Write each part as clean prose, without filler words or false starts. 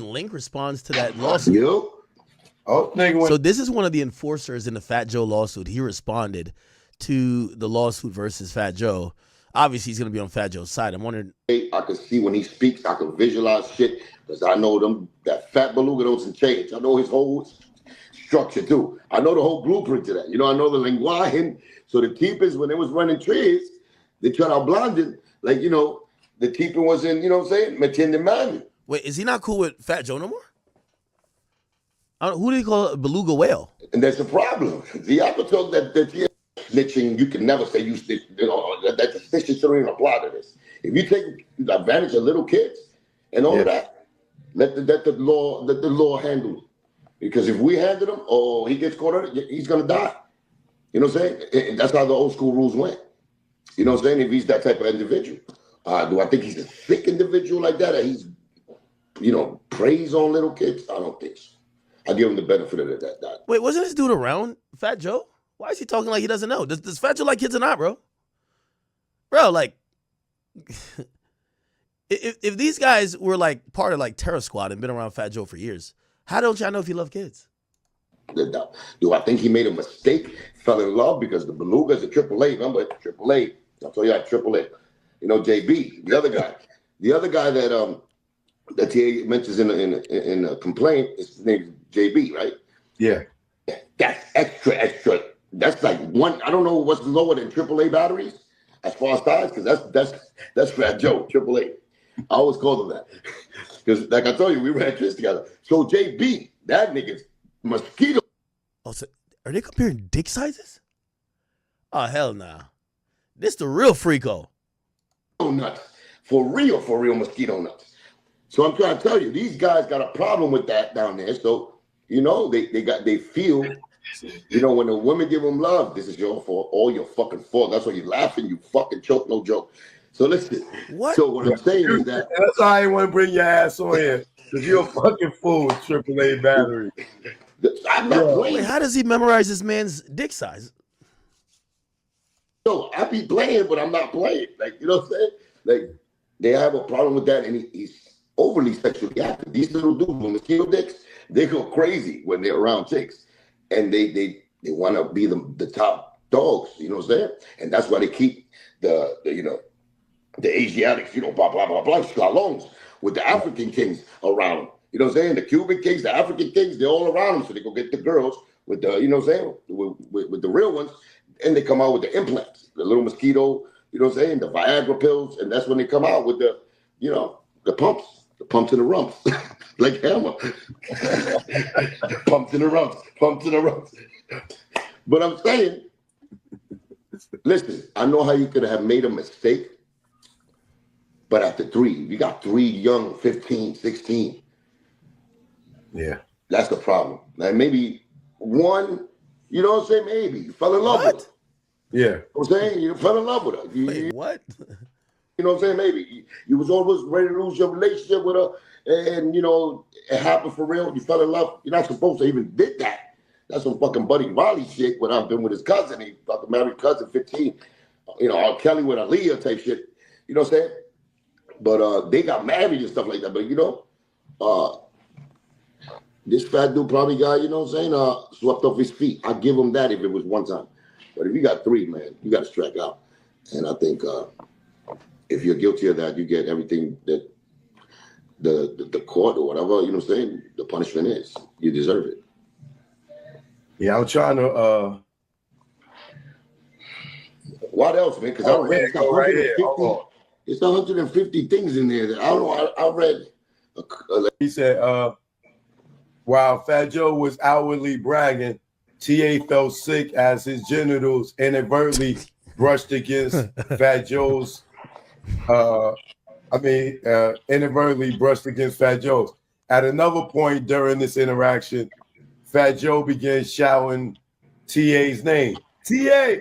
Link responds to that lawsuit. Yo. Oh, nigga. So this is one of the enforcers in the Fat Joe lawsuit. He responded to the lawsuit versus Fat Joe. Obviously, he's going to be on Fat Joe's side. I'm wondering. I can see when he speaks, I can visualize shit because I know that Fat Beluga doesn't change. I know his whole structure too. I know the whole blueprint to that. You know, I know the linguaje. So the keepers, when they was running trees, they tried out blondin. Like, you know, the keeper was in, you know what I'm saying? Metiendo man. Wait, is he not cool with Fat Joe no more? Who do you call it? Beluga whale? And that's a problem. The apple talk that you're snitching, you can never say you snitch. You know, that the snitching shouldn't even apply to this. If you take advantage of little kids and all of that, let the law handle it. Because if we handle him, or he gets caught on it, he's gonna die. You know what I'm saying? That's how the old school rules went. You know what I'm saying? If he's that type of individual, do I think he's a sick individual like that? Or he's, you know, preys on little kids? I don't think so. I give him the benefit of that. Wait, wasn't this dude around Fat Joe? Why is he talking like he doesn't know? Does Fat Joe like kids or not, bro? Bro, like, if these guys were like part of like Terror Squad and been around Fat Joe for years, how don't y'all know if he loved kids? Do I think he made a mistake? Fell in love because the Beluga's a AAA. Remember, AAA. I'll tell you that AAA. You know, JB, the other guy that he mentions in a complaint, his name's JB, right? Yeah. That's extra. That's like one. I don't know what's lower than AAA batteries as far as size, because that's Fat Joe, AAA. I always call him that because, like I told you, we ran kids together. So JB, that nigga's mosquito. Oh, so are they comparing dick sizes? Oh, hell nah. This the real freako. Nuts. For real mosquito nuts. So I'm trying to tell you, these guys got a problem with that down there. So, you know, they feel, you know, when the women give them love, this is your fault, all your fucking fault. That's why you're laughing, you fucking choke, no joke. So listen. What? So what I'm saying is that that's why I didn't want to bring your ass on here. Because you're a fucking fool with AAA battery. I'm not playing. Wait, how does he memorize this man's dick size? No, I be playing, but I'm not playing. Like, you know what I'm saying? Like, they have a problem with that, and he's overly sexually active. These little dudes with mosquito dicks, they go crazy when they're around chicks, and they want to be the top dogs. You know what I'm saying? And that's why they keep the you know, the Asiatics, you know, blah blah blah blah, scalons with the African kings around them. You know what I'm saying? The Cuban kings, the African kings, they're all around them, so they go get the girls with the, you know what I'm saying, with the real ones, and they come out with the implants, the little mosquito, you know what I'm saying, the Viagra pills, and that's when they come out with the, you know, the pumps and the rumps, like Hammer. Pumps and the rumps. But I'm saying, listen, I know how you could have made a mistake, but after three, you got three young, 15, 16. Yeah. That's the problem. Like maybe one, you know what I'm saying? Maybe you fell in love with her. Yeah. You know what I'm saying? You fell in love with her. Wait, what? You know what I'm saying? Maybe you was always ready to lose your relationship with her, and you know it happened for real. You fell in love. You're not supposed to even did that. That's some fucking Buddy Riley shit. When I've been with his cousin, he fucking married cousin 15. You know, R. Kelly with Aaliyah type shit. You know what I'm saying? But they got married and stuff like that. But you know, this fat dude probably got, you know what I'm saying, swept off his feet. I'd give him that if it was one time. But if you got three, man, you got to strike out. And I think if you're guilty of that, you get everything that the court or whatever, you know what I'm saying, the punishment is. You deserve it. Yeah, I'm trying to. What else, man? Because I read it's 150 things in there that I don't know. I read. He said, while Fat Joe was outwardly bragging, TA felt sick as his genitals inadvertently brushed against Fat Joe's. Inadvertently brushed against Fat Joe's. At another point during this interaction, Fat Joe began shouting TA's name. TA.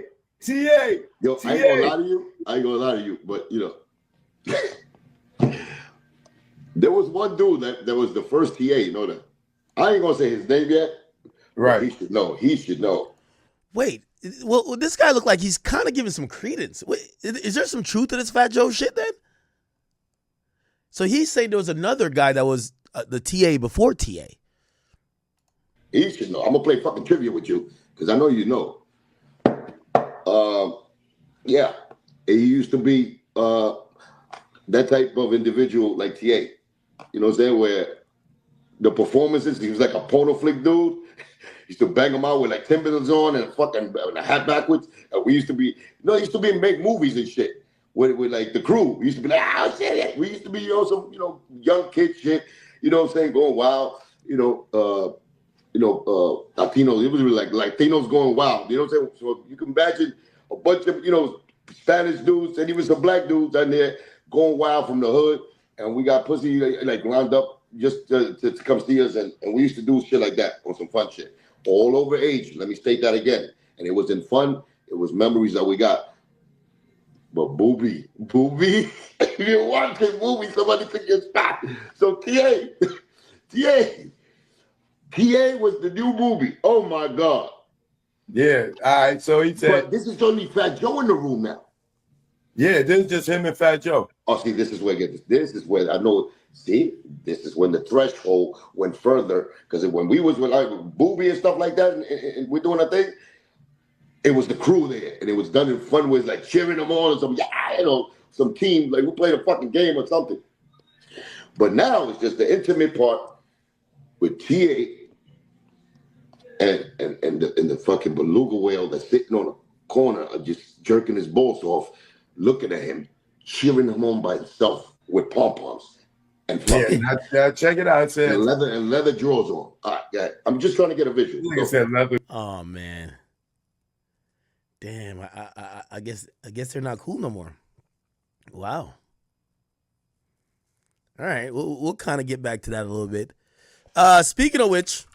Yo, I ain't gonna lie to you, but you know, there was one dude that was the first TA, you know that. I ain't gonna say his name yet. Right. He should know. Wait, well, this guy looked like he's kind of giving some credence. Wait, is there some truth to this Fat Joe shit then? So he's saying there was another guy that was the TA before TA. He should know. I'm gonna play fucking trivia with you because I know you know. Yeah, he used to be that type of individual like TA. You know what I'm saying? Where the performances, he was like a porno flick dude. He used to bang them out with like Timberlands on and a hat backwards. And we used to be, he used to be make movies and shit with like the crew. We used to be like, oh shit. We used to be, some, young kid shit. You know what I'm saying? Going wild. Latinos. It was really like Latinos going wild. You know what I'm saying? So you can imagine a bunch of, Spanish dudes and even some black dudes down there going wild from the hood. And we got pussy like lined up just to come see us. And we used to do shit like that on some fun shit. All over age. Let me state that again. And it was in fun. It was memories that we got. But Booby, if you're watching Booby, somebody took your spot. So TA was the new Booby. Oh my God. Yeah. All right. So he said, but this is only Fat Joe in the room now. Yeah, this is just him and Fat Joe. Oh, see, this is where this is where I know. See, this is when the threshold went further because when we was with like Booby and stuff like that, and we're doing a thing, it was the crew there, and it was done in fun ways, like cheering them on or some some team like we played a fucking game or something. But now it's just the intimate part with TA and the fucking beluga whale that's sitting on a corner, just jerking his balls off, looking at him, cheering him on by himself with pom poms. And fucking check it out. It says and leather drawers on. All right, yeah. I'm just trying to get a visual. Like I said, leather. Oh man, damn. I guess they're not cool no more. Wow. All right, we'll kind of get back to that a little bit. Speaking of which,